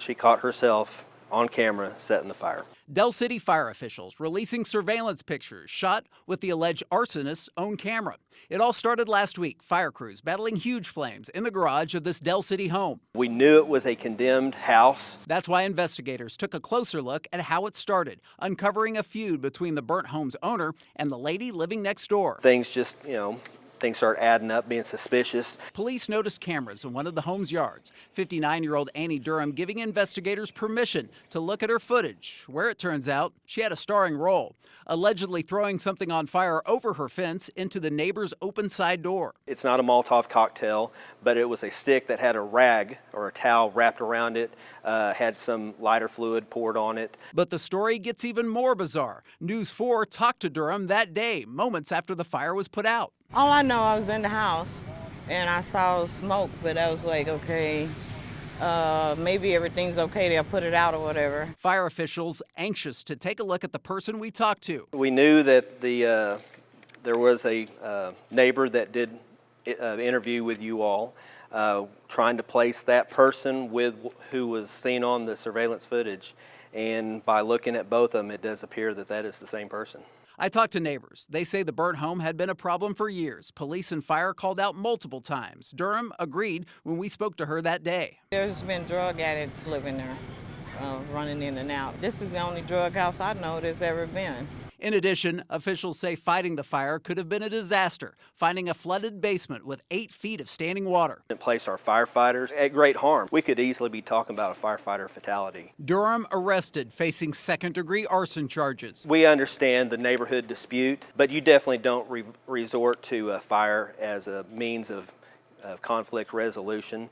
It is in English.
she caught herself on camera setting the fire. Del City fire officials releasing surveillance pictures shot with the alleged arsonist's own camera. It all started last week. Fire crews battling huge flames in the garage of this Del City home. We knew it was a condemned house. That's why investigators took a closer look at how it started, uncovering a feud between the burnt home's owner and the lady living next door. Things just, things start adding up, being suspicious. Police noticed cameras in one of the home's yards. 59-year-old Annie Durham giving investigators permission to look at her footage, where it turns out she had a starring role, allegedly throwing something on fire over her fence into the neighbor's open side door. It's not a Molotov cocktail, but it was a stick that had a rag or a towel wrapped around it, had some lighter fluid poured on it. But the story gets even more bizarre. News 4 talked to Durham that day, moments after the fire was put out. All I know, I was in the house and I saw smoke, but I was like, okay, maybe everything's okay, they'll put it out or whatever. Fire officials anxious to take a look at the person we talked to. We knew that there was a neighbor that did interview with you all, trying to place that person with who was seen on the surveillance footage. And by looking at both of them, it does appear that that is the same person. I talked to neighbors. They say the burnt home had been a problem for years. Police and fire called out multiple times. Durham agreed when we spoke to her that day. There's been drug addicts living there, running in and out. This is the only drug house I know there's ever been. In addition, officials say fighting the fire could have been a disaster, finding a flooded basement with 8 feet of standing water. It placed our firefighters at great harm. We could easily be talking about a firefighter fatality. Durham arrested, facing second-degree arson charges. We understand the neighborhood dispute, but you definitely don't resort to fire as a means of conflict resolution.